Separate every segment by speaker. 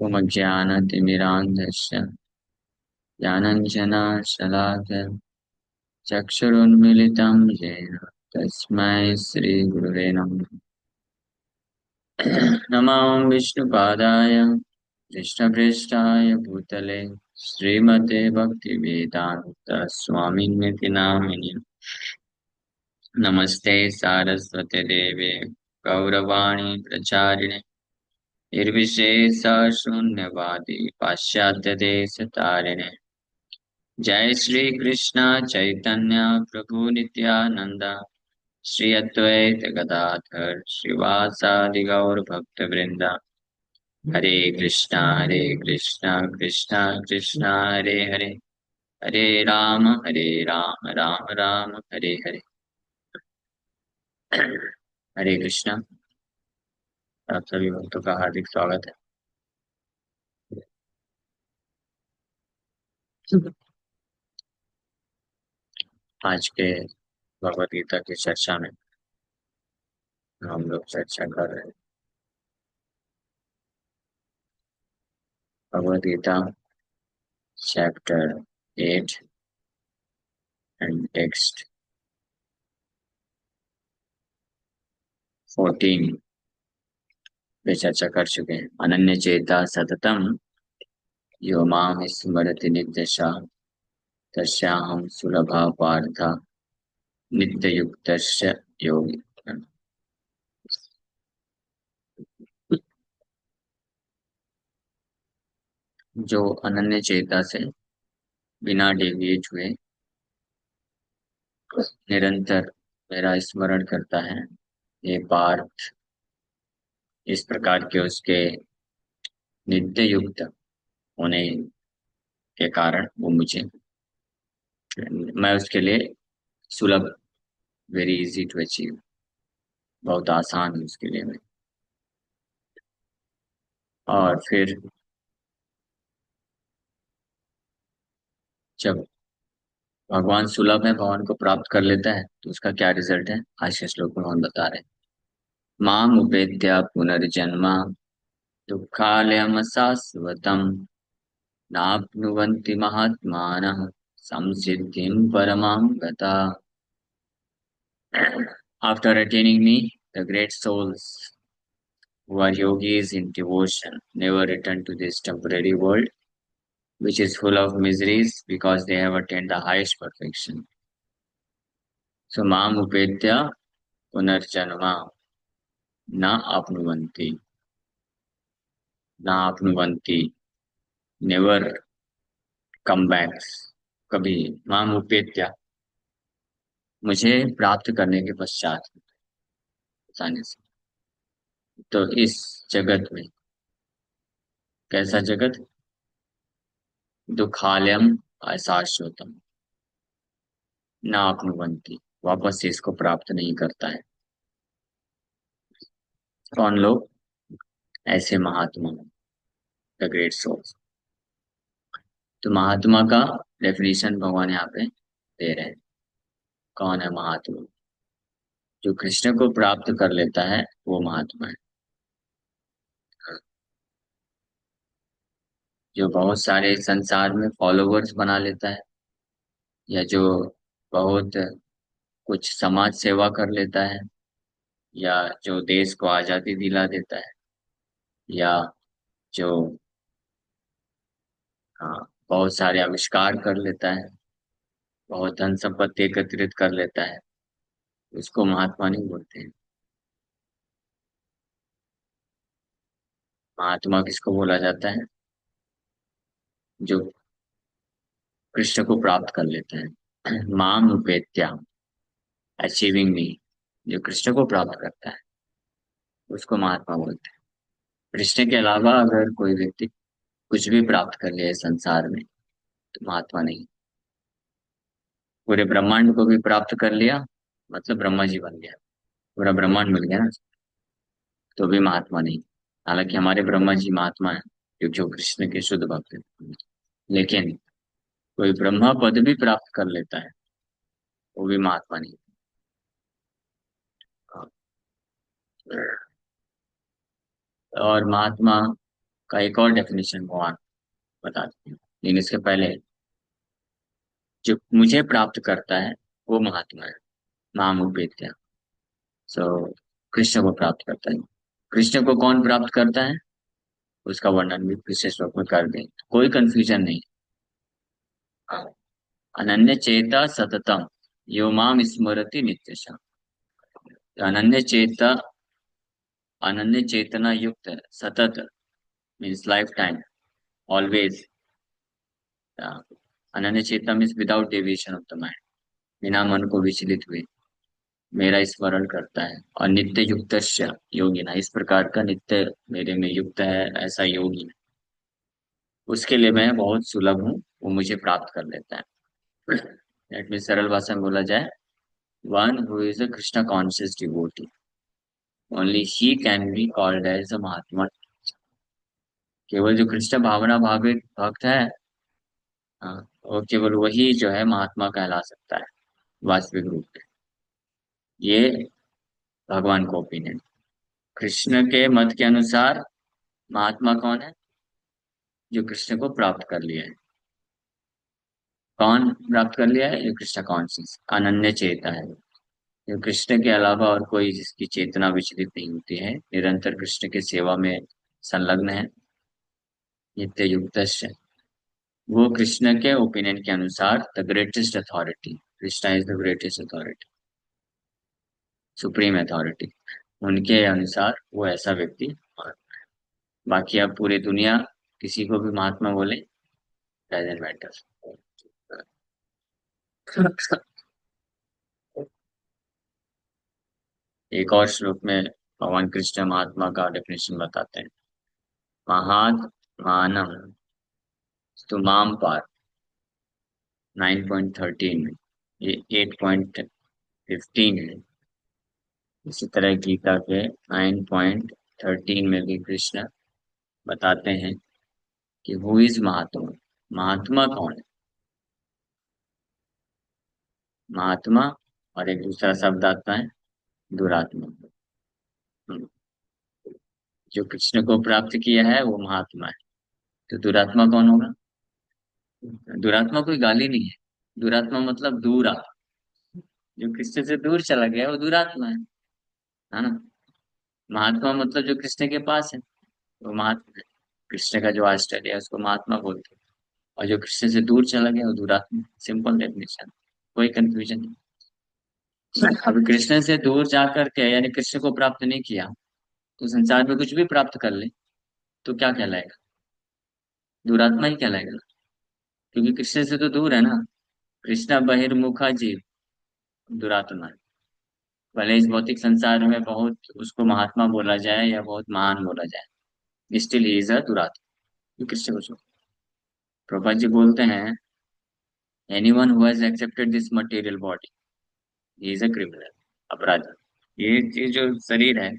Speaker 1: पुमज्ञानतिमिरान्धस्य ज्ञानञ्जनशलाकया चक्षुरुन्मीलितं येन तस्मै श्रीगुरुवे नमः। नमो विष्णुपादाय कृष्णप्रेष्ठाय भूतले श्रीमते भक्तिवेदान्त स्वामिन्विति नामिने। नमस्ते सारस्वते देवे गौरवाणी प्रचारिणे निर्विशेष शून्यवादी पाश्चात्य देश तारिणे। जय श्री कृष्ण चैतन्य प्रभु नित्यानंद श्री अद्वैत गदाधर श्रीवासादि गौर भक्त वृंदा। हरे कृष्णा कृष्णा कृष्णा हरे हरे, हरे राम राम राम हरे हरे। हरे कृष्णा। आप सभी भक्तों का हार्दिक स्वागत है। आज के भगवद गीता की चर्चा में हम लोग चर्चा कर रहे हैं Bhagavad Gita chapter 8 and text 14 पे चर्चा कर चुके हैं। अनन्य चेता सततम यो माम स्मरति नित्यशा तस्याहं सुलभा पार्थ नित्ययुक्तस्य योगी। जो अनन्य चेता से बिना डेविएट हुए निरंतर मेरा स्मरण करता है, ये पार्थ इस प्रकार के उसके नित्य युक्त होने के कारण वो मुझे, मैं उसके लिए सुलभ, वेरी इजी टू अचीव, बहुत आसान है उसके लिए मैं। और फिर जब भगवान सुलभ है, भगवान को प्राप्त कर लेता है, तो उसका क्या रिजल्ट है, आज के श्लोक में हम बता रहे हैं। माम उपेत्य पुनर्जन्म दुःखालयम् शाश्वतम् नाप्नुवन्ति महात्मानः संसिद्धिं परमां गता। After attaining me, the great souls who are yogis in devotion never return to this temporary world, which is full of miseries because they have attained the highest perfection. So, mam upetya punarjanma na apnuvanti, never come back. कभी माम उपेत्या, मुझे प्राप्त करने के पश्चात, आसानी से, तो इस जगत में, कैसा जगत, दुखालयम अशाश्वतम ना आपनुवंती, वापस से इसको प्राप्त नहीं करता है। कौन लोग? ऐसे महात्मा, द ग्रेट सोल्स। तो महात्मा का डेफिनेशन भगवान यहाँ पे दे रहे हैं। कौन है महात्मा? जो कृष्ण को प्राप्त कर लेता है वो महात्मा है। जो बहुत सारे संसार में फॉलोवर्स बना लेता है, या जो बहुत कुछ समाज सेवा कर लेता है, या जो देश को आजादी दिला देता है, या जो बहुत सारे आविष्कार कर लेता है, बहुत धन संपत्ति एकत्रित कर लेता है, उसको महात्मा नहीं बोलते हैं। महात्मा किसको बोला जाता है? जो कृष्ण को प्राप्त कर लेता है। माम उपेत्या, अचीविंग मी, जो कृष्ण को प्राप्त करता है उसको महात्मा बोलते हैं। कृष्ण के अलावा अगर कोई व्यक्ति कुछ भी प्राप्त कर ले संसार में, तो महात्मा नहीं। पूरे ब्रह्मांड को भी प्राप्त कर लिया, मतलब ब्रह्मा जी बन गया, पूरा ब्रह्मांड मिल गया ना, तो भी महात्मा नहीं। हालांकि हमारे ब्रह्मा जी महात्मा है, क्योंकि वो कृष्ण के शुद्ध भक्त हैं। लेकिन कोई ब्रह्मा पद भी प्राप्त कर लेता है, वो भी महात्मा नहीं। और महात्मा का एक और डेफिनेशन भगवान बताते हैं, लेकिन इसके पहले जो मुझे प्राप्त करता है वो महात्मा है, नाम उपेत्य। सो कृष्ण को प्राप्त करता है। कृष्ण को कौन प्राप्त करता है, उसका वर्णन भी पिछले श्लोक में कर दें, कोई कंफ्यूजन नहीं। अनन्य चेता सततम यो माम स्मरति नित्यशः। अनन्य चेता, अनन्य चेतना युक्त सतत मीन्स लाइफ टाइम, ऑलवेज। अनन्य चेतना means without deviation of the mind, बिना मन को विचलित हुए मेरा स्मरण करता है। और नित्य युक्त योगी ना, इस प्रकार का नित्य मेरे में युक्त है ऐसा योगी, उसके लिए मैं बहुत सुलभ हूँ, वो मुझे प्राप्त कर लेता है। लेट में सरल भाषा में बोला जाए, one who is a Krishna conscious devotee, only he can be called as a mahatma. केवल जो कृष्ण भावना भावित भक्त है, हाँ, वो केवल वही जो है महात्मा कहला सकता है वास्तविक रूप में। ये भगवान को ओपिनियन। कृष्ण के मत के अनुसार महात्मा कौन है, जो कृष्ण को प्राप्त कर लिया है। कौन प्राप्त कर लिया है, जो कृष्ण कॉन्शियस अनन्य चेता है, जो कृष्ण के अलावा और कोई जिसकी चेतना विचलित नहीं होती है, निरंतर कृष्ण की सेवा में संलग्न है, नित्य युक्त है। वो कृष्ण के ओपिनियन के अनुसार the greatest authority, Krishna is the greatest authority, supreme authority, उनके अनुसार वो ऐसा व्यक्ति। और बाकी अब पूरी दुनिया किसी को भी महात्मा बोले, डजंट मैटर। एक और श्लोक में भगवान कृष्ण महात्मा का डेफिनेशन बताते हैं। महात्मानम स्तु माम पार, 9.13 में, ये 8.15 है। इसी तरह गीता के 9.13 में भी कृष्ण बताते हैं कि हु इज महात्मा, महात्मा कौन है। महात्मा, और एक दूसरा शब्द आता है दुरात्मा। हम्म, जो कृष्ण को प्राप्त किया है वो महात्मा है, तो दुरात्मा कौन होगा। दुरात्मा कोई गाली नहीं है, दुरात्मा मतलब दूरा, जो कृष्ण से दूर चला गया वो दुरात्मा है ना। महात्मा मतलब जो कृष्ण के पास है वो महात्मा है। कृष्ण का जो आश्चर्य है उसको महात्मा बोलते हैं, और जो कृष्ण से दूर चला गया वो दुरात्मा। सिंपल डेफिनेशन, कोई कंफ्यूजन नहीं। अब कृष्ण से दूर जाकर के यानी कृष्ण को प्राप्त नहीं किया, तो संसार में कुछ भी प्राप्त कर ले तो क्या कहलाएगा, दुरात्मा ही कहलाएगा ना, क्योंकि कृष्ण से तो दूर है ना। कृष्णा बहिर्मुखा जीव, दुरात्मा है। भले इस भौतिक संसार में बहुत उसको महात्मा बोला जाए या बहुत महान बोला जाए, स्टिल ही इज अ दुरात्मा। ये कृष्ण को छोड़, प्रभुपाद जी बोलते हैं, anyone who has accepted this material body he is a criminal, अपराधी। ये जो शरीर है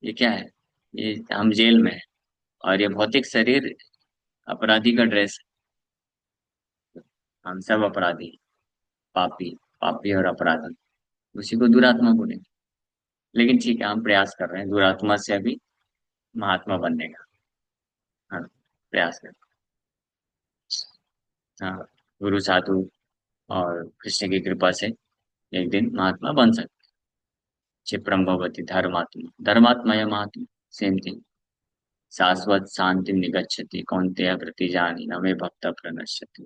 Speaker 1: ये क्या है, ये हम जेल में है, और ये भौतिक शरीर अपराधी का ड्रेस है। हम सब अपराधी, पापी, पापी और अपराधी, उसी को दुरात्मा बोलेंगे। लेकिन ठीक है, हम प्रयास कर रहे हैं दुरात्मा से अभी महात्मा बनने का। हाँ, प्रयास कर। हाँ, गुरु साधु और कृष्ण की कृपा से एक दिन महात्मा बन सकते। क्षिप्रम भवति धर्मात्मा, धर्मात्मा या महात्मा सेम थिंग। शाश्वत शांति निगच्छति कौन्तेय प्रतिजानी न मे भक्त प्रणश्यति।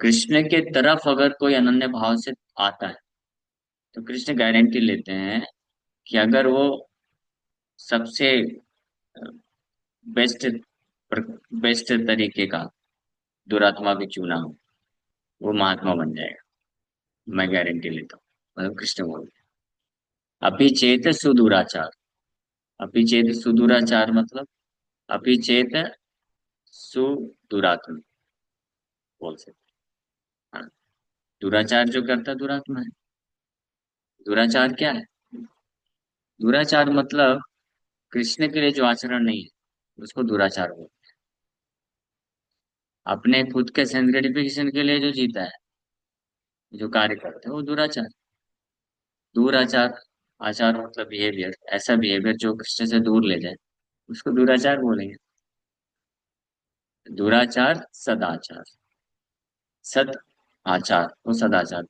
Speaker 1: कृष्ण के तरफ अगर कोई अनन्य भाव से आता है तो कृष्ण गारंटी लेते हैं कि अगर वो सबसे बेस्ट बेस्ट तरीके का दुरात्मा भी चुना हो, वो महात्मा बन जाएगा। मैं गारंटी लेता हूँ, मतलब कृष्ण बोलते हैं। अभी चेत सुदुराचार, अभी चेत सुदुराचार मतलब अभी चेत सुदुरात्मा बोल सकते हैं। हाँ, दुराचार जो करता है दुरात्मा है। दुराचार क्या है, दुराचार मतलब कृष्ण के लिए जो आचरण नहीं है उसको दुराचार बोलते हैं। अपने खुद के सेल्फ ग्रेटिफिकेशन के लिए जो जीता है, जो कार्य करता है वो दुराचार। दुराचार, आचार मतलब बिहेवियर, ऐसा बिहेवियर जो कृष्ण से दूर ले जाए उसको दुराचार बोलेंगे। दुराचार सदाचार। सद आचार वो सदाचार।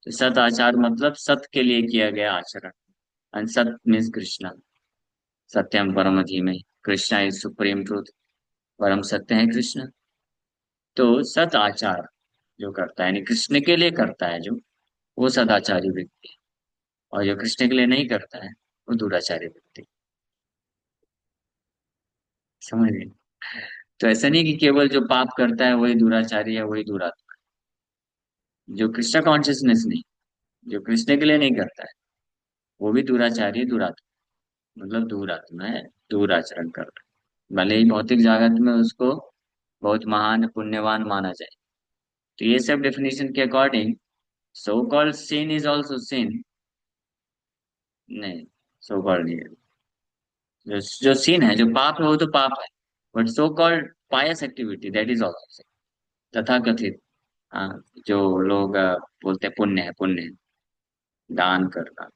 Speaker 1: तो सद आचार मतलब सत के लिए किया गया आचरण। एंड सत मीन्स कृष्णा। सत्यम परम धीमहि, कृष्णा इज सुप्रीम ट्रूथ। परम सत्य है कृष्ण। तो सत आचार जो करता है, यानी कृष्ण के लिए करता है जो, वो सदाचारी व्यक्ति है। और जो कृष्ण के लिए नहीं करता है, वो दुराचारी व्यक्ति। समझ गए? तो ऐसा नहीं कि केवल जो पाप करता है वही दुराचारी है, वही दुरात्मा। जो कृष्ण कॉन्शियसनेस नहीं, जो कृष्ण के लिए नहीं करता है, वो भी दुराचारी है, दुरात्मा। मतलब दुरात्मा है, दुराचरण कर रहा है। भले ही भौतिक जगत में उसको बहुत महान पुण्यवान माना जाए। तो ये सब डेफिनेशन के according so called sin is also sin। नहीं, सो कॉल्ड नहीं है। जो sin है, जो पाप है, वो तो पाप है। But so called pious activity, that is also sin। तथा कथित, हाँ, जो लोग बोलते हैं पुण्य है, पुण्य है, दान करना,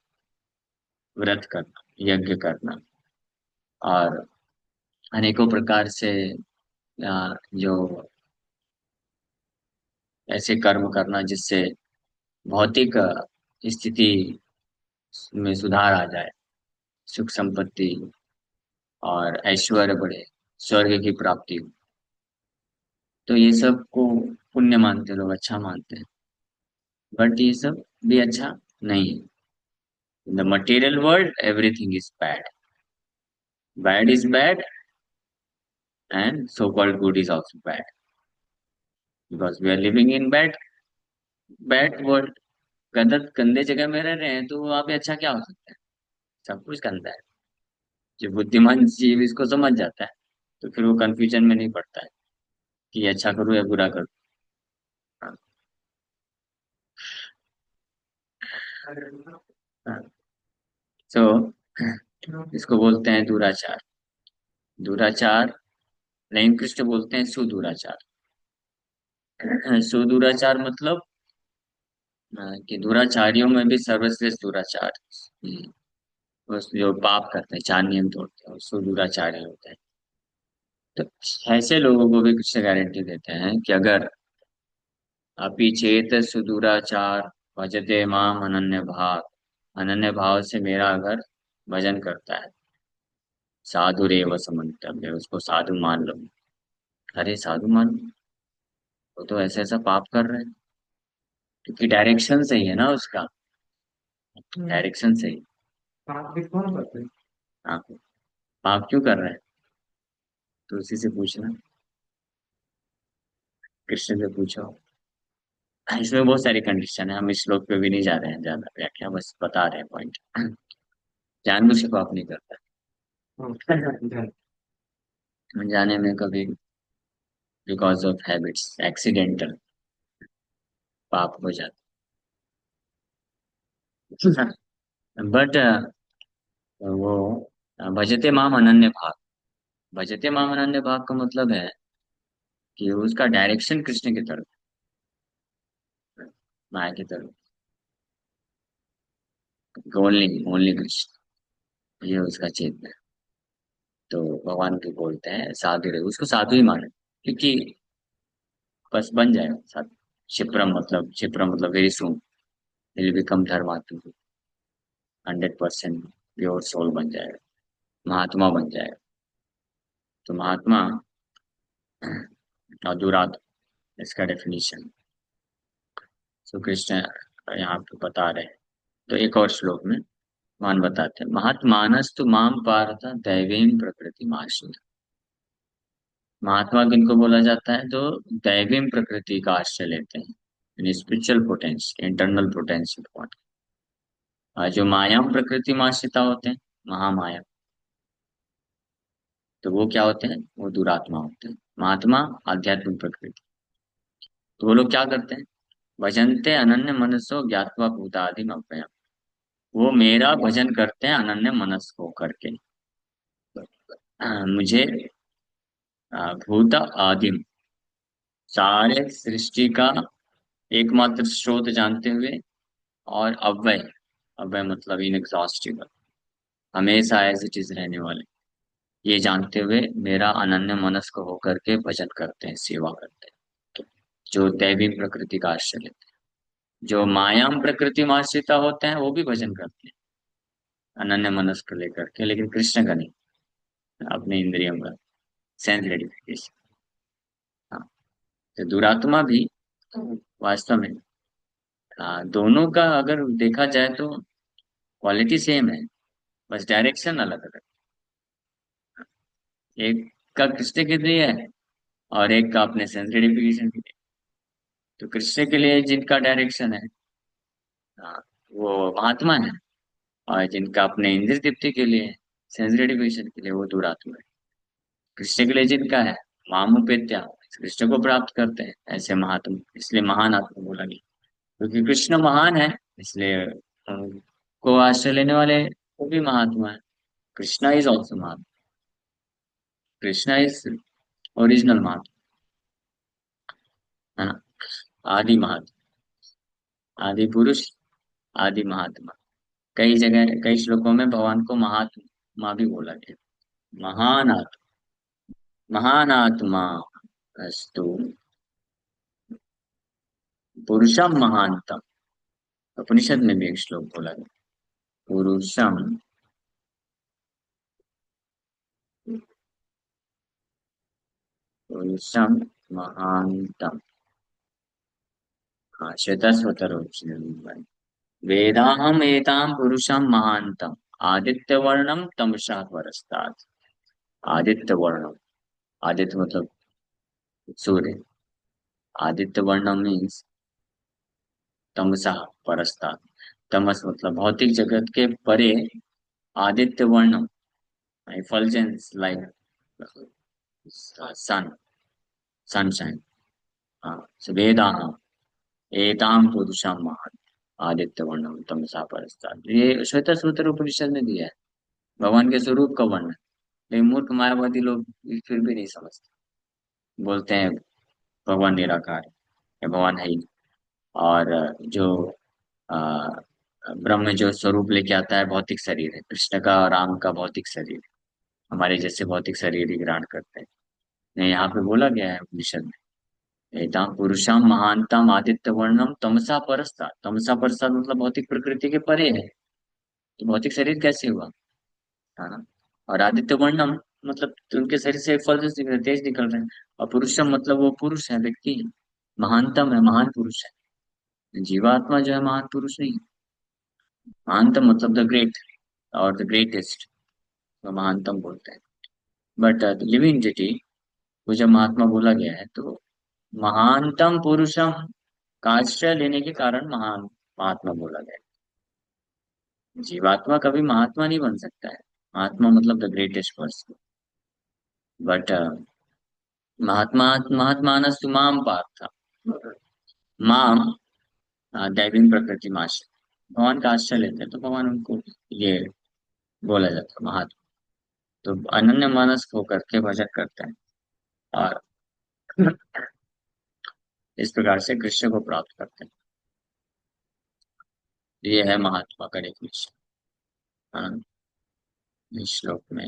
Speaker 1: व्रत करना, यज्ञ करना, और अनेकों प्रकार से जो ऐसे कर्म करना जिससे भौतिक स्थिति में सुधार आ जाए, सुख संपत्ति और ऐश्वर्य बढ़े, स्वर्ग की प्राप्ति हो। तो ये सब को पुण्य मानते हैं लोग, अच्छा मानते हैं। बट ये सब भी अच्छा नहीं है। In the material world everything is bad. Bad is bad, and so called good is also bad, because we are living in bad, bad world. गलत गंदे जगह में रह रहे हैं, तो वहां पे अच्छा क्या हो सकता है? सब कुछ गंदा है। जो बुद्धिमान जीव इसको समझ जाता है, तो फिर वो कंफ्यूजन में नहीं पड़ता है कि अच्छा करूँ या बुरा करूँ। हाँ, हाँ। सो इसको बोलते हैं दुराचार। दुराचार, नहीं, कृष्ण बोलते हैं सुदुराचार। सुदुराचार मतलब कि दुराचारियों में भी सर्वश्रेष्ठ दुराचार, बस जो पाप करते हैं, चार नियम तोड़ते हैं, वो सुदुराचारी होते हैं। तो ऐसे लोगों को भी कृष्ण गारंटी देते हैं कि अगर अपि चेत सुदुराचार भजते माम अनन्य भाव, अनन्य भाव से मेरा अगर भजन करता है, साधु रेव समन्तव्य, उसको साधु मान लो। अरे साधु मान लो, वो तो ऐसा ऐसा पाप कर रहे हैं, क्योंकि डायरेक्शन सही है ना उसका। डायरेक्शन सही। पाप भी कौन करते हैं? हाँ, पाप क्यों कर रहे हैं? तो उसी से पूछना, कृष्ण से पूछो। इसमें बहुत सारी कंडीशन है, हम इस श्लोक पे भी नहीं जा रहे हैं ज्यादा व्याख्या, बस बता रहे हैं पॉइंट। जानबूझ के पाप नहीं करता। जाने में कभी बिकॉज ऑफ हैबिट्स एक्सीडेंटल पाप हो जाता। बट वो भजते माम अनन्य भाग, भजते माम अनन्य भाग का मतलब है कि उसका डायरेक्शन कृष्ण की तरफ, माया की तरफ। ओनली ओनली कृष्ण, ये उसका चेतना है। तो भगवान भी बोलते हैं साधु रहे, उसको साधु ही माने, क्योंकि बस बन जाएगा साधु। क्षिप्रम मतलब वेरी सून विल बिकम धर्मात्मा। 100% प्योर सोल बन जाएगा, महात्मा बन जाएगा। तो महात्मा और दुरात्मा, इसका डेफिनेशन सो कृष्ण यहाँ पे बता रहे हैं। तो एक और श्लोक में मान बताते हैं, महात्मानस्तु माम पार्थ दैवीं प्रकृति आश्रित। महात्मा किनको बोला जाता है? तो दैवीं प्रकृति का आश्रय लेते हैं, स्पिरिचुअल पोटेंशियल, इंटरनल पोटेंशियल। जो मायाम प्रकृति में आश्रिता होते हैं, महामाया, तो वो क्या होते हैं? वो दुरात्मा होते हैं। महात्मा आध्यात्मिक प्रकृति। तो वो लोग क्या करते हैं? भजन्ते अनन्य मनसो ज्ञात्वा भूतादिम अव्ययम। वो मेरा भजन करते हैं अनन्य मनस को करके। मुझे भूत आदिम, सारे सृष्टि का एकमात्र स्रोत जानते हुए, और अव्यय, अव्यय मतलब इनएग्जॉस्टिबल, हमेशा एज इट इज रहने वाले, ये जानते हुए मेरा अनन्य मनस्क होकर के भजन करते हैं, सेवा करते हैं। तो जो दैवी प्रकृति का आश्रय लेते हैं, जो मायाम प्रकृति में आश्रिता होते हैं, वो भी भजन करते हैं अनन्य मनस्क लेकर के, लेकिन कृष्ण का नहीं, अपने इंद्रियों का, सेंस ग्रेटिफिकेशन। हाँ। तो दुरात्मा भी वास्तव में दोनों का अगर देखा जाए तो क्वालिटी सेम है, बस डायरेक्शन अलग अलग। एक का कृष्ण के लिए है और एक का अपने सेंस ग्रेटिफिकेशन के लिए। तो कृष्ण के लिए जिनका डायरेक्शन है, हाँ, वो महात्मा है। और जिनका अपने इंद्रिय तृप्ति के लिए, सेंस ग्रेटिफिकेशन के लिए, वो दुरात्मा है। कृष्ण के लिए जिनका है मामुपेत्या, कृष्ण को प्राप्त करते हैं, ऐसे महात्मा, इसलिए महान आत्मा बोला गया। क्योंकि कृष्ण महान है, इसलिए को आश्रय लेने वाले वो भी महात्मा है। Krishna is also mahatma. Krishna is original mahatma, है ना। आदि महात्मा, आदि पुरुष, आदि महात्मा। कई जगह कई श्लोकों में भगवान को महात्मा भी बोला गया। महान आत्मा, महान आत्मा अस्तु पुरुषम महानतम। उपनिषद में भी एक श्लोक बोला गया, पुरुषम, पुरुषम महानतम। हाँ, श्वेतस्वतर वेदाहम एताम पुरुषम महानतम आदित्य वर्णम तमसा परस्तात्। आदित्य वर्णम, आदित्य मतलब सूर्य, आदित्य वर्णम मीन्स तमसा परस्तात्। तमस मतलब भौतिक जगत के परे, Aditya वर्णम effulgence like sun, sunshine। हाँ, so वेदाहम एताम पुरुषम महान आदित्य वर्णम तमसा परस्तात्। ये श्वेत सूत्र उपनिषद में दिया है, भगवान के स्वरूप का वर्णन। लेकिन मूर्ख मायावादी लोग फिर भी नहीं समझते, बोलते हैं भगवान निराकार है या भगवान है ही नहीं। और जो आ, ब्रह्म जो स्वरूप लेके आता है भौतिक शरीर है, कृष्ण का, राम का भौतिक शरीर है, हमारे जैसे भौतिक शरीर ही ग्रहण करते हैं। नहीं, यहाँ पे बोला गया है उपनिषद में, एताम पुरुषाम महानतम आदित्य वर्णम तमसा परस्ता। तमसा परस्ता मतलब भौतिक प्रकृति के परे है, तो भौतिक शरीर कैसे हुआ, है ना। और आदित्य वर्णम मतलब तो उनके शरीर से फल निकल रहे, तेज निकल रहे हैं। और पुरुषम मतलब वो पुरुष है, व्यक्ति है, महानतम है, महान पुरुष है। जीवात्मा जो है महान पुरुष नहीं है। महानतम मतलब द ग्रेट और द ग्रेटेस्ट, तो महानतम बोलते हैं। बट लिविंग एंटिटी को जब महात्मा बोला गया है, तो महानतम पुरुषम का आश्रय लेने के कारण महान महात्मा बोला गया है। जीवात्मा कभी महात्मा नहीं बन सकता है। महात्मा मतलब द ग्रेटेस्ट पर्सन। बट महात्मा, महात्मानस्तु माम पार्थ, माम दैवीं प्रकृति माश, भगवान का आश्रय लेते हैं तो भगवान उनको ये बोला जाता है महात्मा। तो अनन्य मानस होकर के भजन करते हैं और इस प्रकार से कृष्ण को प्राप्त करते हैं। ये है महात्मा का डेफिनेशन। हाँ, इस श्लोक में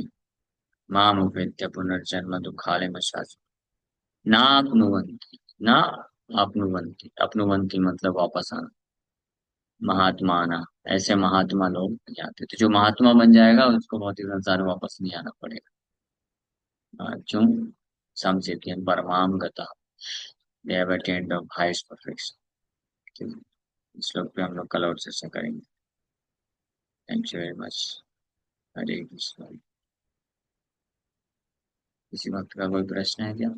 Speaker 1: माम उपेत्य पुनर्जन्म दुखालय ना अपनुवंती, ना अपनुवंती, अपनुवंती मतलब वापस आना, महात्मा आना। ऐसे महात्मा लोग नहीं आते, तो जो महात्मा बन जाएगा उसको भौतिक संसार में वापस नहीं आना पड़ेगा। क्यों? समचित्य परमाम गता, they have attained the highest perfection. इस श्लोक पे हम लोग कल और चर्चा करेंगे। Thank you very much. Hare Krishna. किसी वक्त का कोई प्रश्न है क्या?